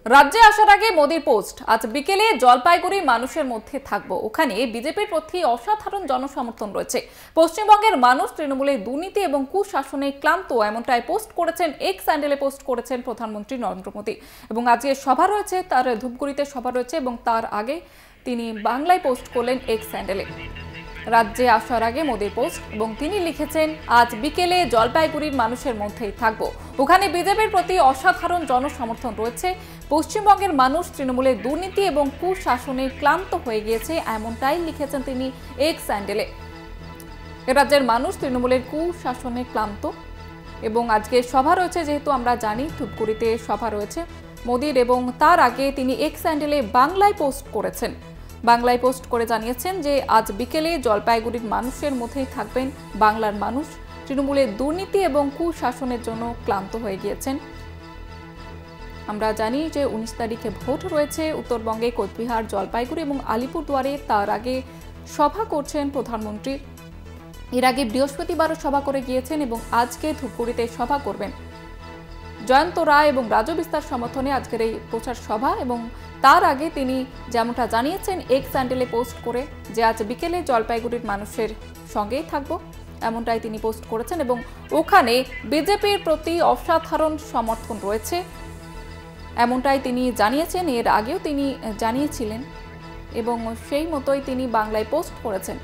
রাজ্যে আসার আগে মোদির পোস্ট, আজ বিকেলে জলপাইগুড়ির মানুষের মধ্যে থাকবো, ওখানে বিজেপির প্রতি অসাধারণ জনসমর্থন রয়েছে। পশ্চিমবঙ্গের মানুষ তৃণমূলের দুর্নীতি এবং কুশাসনে ক্লান্ত, এমনটাই পোস্ট করেছেন, এক্স হ্যান্ডেলে পোস্ট করেছেন প্রধানমন্ত্রী নরেন্দ্র মোদী। এবং আজকে সভা রয়েছে, তার ধূপগুড়িতে সভা রয়েছে এবং তার আগে তিনি বাংলায় পোস্ট করলেন এক্স হ্যান্ডেলে। রাজ্যে আসার আগে মোদির পোস্ট এবং তিনি লিখেছেন, আজ বিকেলে জলপাইগুড়ির মানুষের মধ্যেই থাকবো, ওখানে বিজেপির প্রতি অসাধারণ জনসমর্থন রয়েছে। পশ্চিমবঙ্গের মানুষ তৃণমূলের দুর্নীতি এবং কুশাসনে ক্লান্ত হয়ে গিয়েছে, এমনটাই লিখেছেন তিনি এক্স হ্যান্ডেলে। রাজ্যের মানুষ তৃণমূলের কুশাসনে ক্লান্ত এবং আজকে সভা রয়েছে, যেহেতু আমরা জানি ধূপগুড়িতে সভা রয়েছে মোদির, এবং তার আগে তিনি এক্স হ্যান্ডেলে বাংলায় পোস্ট করেছেন। বাংলায় পোস্ট করে জানিয়েছেন যে আজ বিকেলে জলপাইগুড়ির মানুষের মধ্যেই থাকবেন বাংলার মানুষ, তৃণমূলের দুর্নীতি এবং কুশাসনের জন্য ক্লান্ত হয়ে গিয়েছেন। আমরা জানি যে 19 তারিখে ভোট রয়েছে উত্তরবঙ্গে, কোচবিহার, জলপাইগুড়ি এবং আলিপুরদুয়ারে। তার আগে সভা করছেন প্রধানমন্ত্রী, এর আগে বৃহস্পতিবারও সভা করে গিয়েছেন এবং আজকে ধূপগুড়িতে সভা করবেন। জয়ন্ত রায় এবং রাজু বিস্তার সমর্থনে আজকের এই প্রচার সভা, এবং তার আগে তিনি যেমনটা জানিয়েছেন এক্স হ্যান্ডেলে পোস্ট করে যে আজ বিকেলে জলপাইগুড়ির মানুষের সঙ্গেই থাকবো, এমনটাই তিনি পোস্ট করেছেন। এবং ওখানে বিজেপির প্রতি অসাধারণ সমর্থন রয়েছে, এমনটাই তিনি জানিয়েছেন, এর আগেও তিনি জানিয়েছিলেন এবং সেই মতোই তিনি বাংলায় পোস্ট করেছেন।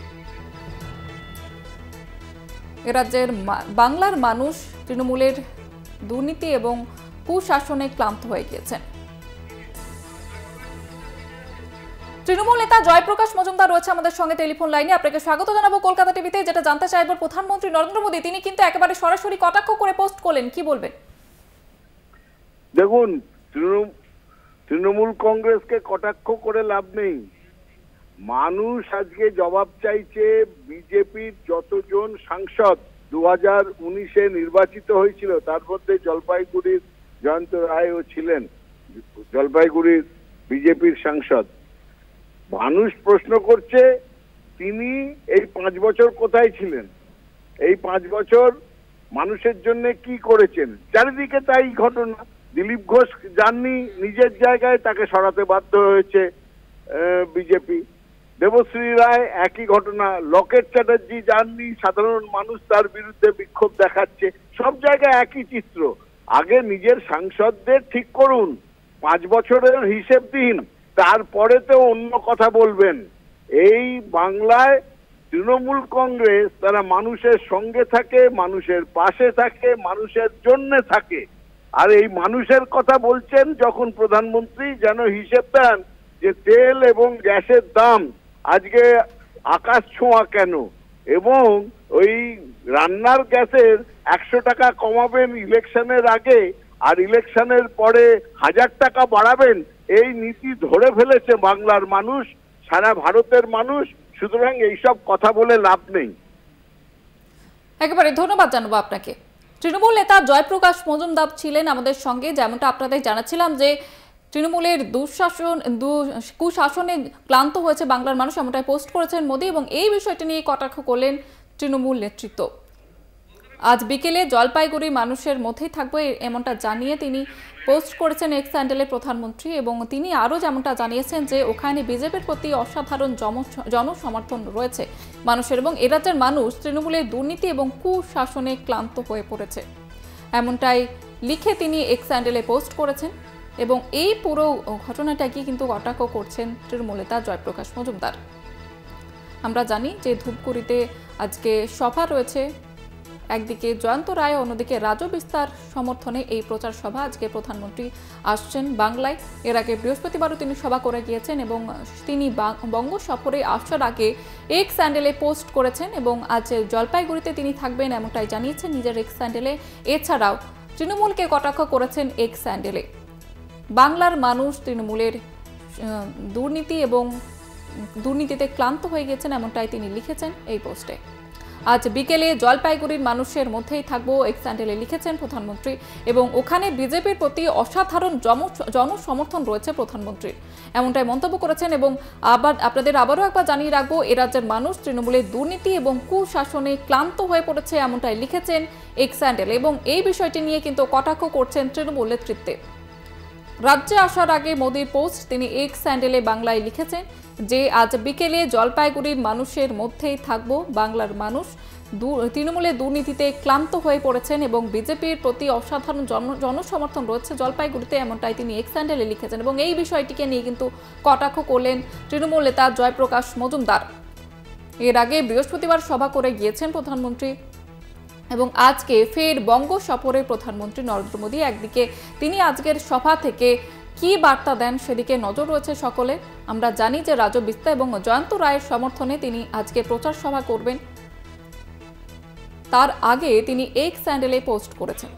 এ রাজ্যের বাংলার মানুষ তৃণমূলের দুর্নীতি এবং কুশাসনে ক্লান্ত হয়ে গিয়েছেন। তৃণমূল নেতা জয়প্রকাশ মজুমদার রয়েছে আমাদের সঙ্গে টেলিফোন লাইনে। আপনাকে স্বাগত জানাবো কলকাতা টিভিতে। যেটা জানতে চাইব, প্রধানমন্ত্রী নরেন্দ্র মোদী তিনি কিন্তু একেবারে সরাসরি কটাক্ষ করে পোস্ট করলেন, কি বলবেন? দেখুন, তৃণমূল কংগ্রেসকে কটাক্ষ করে লাভ নেই। মানুষ আজকে জবাব চাইছে। বিজেপির যতজন সাংসদ 2019-এ নির্বাচিত হয়েছিল, তার মধ্যে জলপাইগুড়ির জয়ন্ত রায়ও ছিলেন, জলপাইগুড়ির বিজেপির সাংসদ। মানুষ প্রশ্ন করছে তিনি এই 5 বছর কোথায় ছিলেন, এই 5 বছর মানুষের জন্য কি করেছেন। চারিদিকে তাই ঘটনা। দিলীপ ঘোষ যাননি নিজের জায়গায়, তাকে সরাতে বাধ্য হয়েছে বিজেপি। দেবশ্রী রায় একই ঘটনা। লকেট চ্যাটার্জি যাননি, সাধারণ মানুষ তার বিরুদ্ধে বিক্ষোভ দেখাচ্ছে। সব জায়গায় একই চিত্র। আগে নিজের সাংসদদের ঠিক করুন, 5 বছরের হিসেব দিন, তারপরে তো অন্য কথা বলবেন। এই বাংলায় তৃণমূল কংগ্রেস তারা মানুষের সঙ্গে থাকে, মানুষের পাশে থাকে, মানুষের জন্য থাকে। আর এই মানুষের কথা বলছেন যখন প্রধানমন্ত্রী, যেন হিসেব দেন যে তেল এবং গ্যাসের দাম আজকে আকাশ ছোঁয়া কেন, এবং ওই রান্নার গ্যাসের 100 টাকা কমাবেন ইলেকশনের আগে, আর ইলেকশনের পরে 1000 টাকা বাড়াবেন। এই নীতি ধরে ফেলেছে বাংলার মানুষ, সারা ভারতের মানুষ। সুতরাং এইসব কথা বলে লাভ নেই। একেবারে ধন্যবাদ জানাবো আপনাকে। তৃণমূল নেতা জয়প্রকাশ মজুমদার ছিলেন আমাদের সঙ্গে। যেমনটা আপনাদের জানাচ্ছিলাম যে তৃণমূলের কুশাসনে ক্লান্ত হয়েছে বাংলার মানুষ, এমনটাই পোস্ট করেছেন মোদী, এবং এই বিষয়টি নিয়ে কটাক্ষ করলেন তৃণমূল নেতৃত্ব। আজ বিকেলে জলপাইগুড়ি মানুষের মধ্যেই থাকবে, এমনটা জানিয়ে তিনি পোস্ট করেছেন এক্স হ্যান্ডেলে প্রধানমন্ত্রী। এবং তিনি আরও যেমনটা জানিয়েছেন যে ওখানে বিজেপির প্রতি অসাধারণ জনসমর্থন রয়েছে মানুষের, এবং এ রাজ্যের মানুষ তৃণমূলের দুর্নীতি এবং কুশাসনে ক্লান্ত হয়ে পড়েছে, এমনটাই লিখে তিনি এক্স হ্যান্ডেলে পোস্ট করেছেন। এবং এই পুরো ঘটনাটাকে কিন্তু কটাক্ষ করছেন তৃণমূল নেতা জয়প্রকাশ মজুমদার। আমরা জানি যে ধূপগুড়িতে আজকে সভা রয়েছে, একদিকে জয়ন্ত রায়, অন্যদিকে রাজু বিস্তার সমর্থনে এই প্রচার সভা। আজকে প্রধানমন্ত্রী আসছেন বাংলায়, এর আগে বৃহস্পতিবারও তিনি সভা করে গিয়েছেন এবং তিনি বঙ্গ সফরে আসার আগে এক্স হ্যান্ডেলে পোস্ট করেছেন এবং আজ জলপাইগুড়িতে তিনি থাকবেন, এমনটাই জানিয়েছেন নিজের এক্স হ্যান্ডেলে। এছাড়াও তৃণমূলকে কটাক্ষ করেছেন এক্স হ্যান্ডেলে। বাংলার মানুষ তৃণমূলের দুর্নীতি এবং দুর্নীতিতে ক্লান্ত হয়ে গেছেন, এমনটাই তিনি লিখেছেন এই পোস্টে। আজ বিকেলে জলপাইগুড়ির মানুষের মধ্যেই থাকবো, এক্স হ্যান্ডেলে লিখেছেন প্রধানমন্ত্রী, এবং ওখানে বিজেপির প্রতি অসাধারণ জনসমর্থন রয়েছে প্রধানমন্ত্রীর, এমনটাই মন্তব্য করেছেন। এবং আপনাদের আবারও একবার জানিয়ে রাখবো, এ রাজ্যের মানুষ তৃণমূলের দুর্নীতি এবং কুশাসনে ক্লান্ত হয়ে পড়েছে, এমনটাই লিখেছেন এক্স হ্যান্ডেল, এবং এই বিষয়টি নিয়ে কিন্তু কটাক্ষ করছেন তৃণমূল নেতৃত্বে। রাজ্যে আসার আগে মোদির পোস্ট তিনি এক্স হ্যান্ডেলে বাংলায় লিখেছেন যে আজ বিকেলে জলপাইগুড়ির মানুষের মধ্যেই থাকবো। বাংলার মানুষ তৃণমূলের দুর্নীতিতে ক্লান্ত হয়ে পড়েছেন এবং বিজেপির প্রতি অসাধারণ জনসমর্থন রয়েছে জলপাইগুড়িতে, এমনটাই তিনি এক্স হ্যান্ডেলে লিখেছেন এবং এই বিষয়টিকে নিয়ে কিন্তু কটাক্ষ করলেন তৃণমূল নেতা জয়প্রকাশ মজুমদার। এর আগে বৃহস্পতিবার সভা করে গিয়েছেন প্রধানমন্ত্রী এবং আজকে ফের বঙ্গ সফরে প্রধানমন্ত্রী নরেন্দ্র মোদী। একদিকে তিনি আজকের সভা থেকে কি বার্তা দেন সেদিকে নজর রয়েছে সকলে। আমরা জানি যে রাজু বিস্তা এবং জয়ন্ত রায়ের সমর্থনে তিনি আজকে প্রচার সভা করবেন, তার আগে তিনি এক্স হ্যান্ডেলে পোস্ট করেছেন।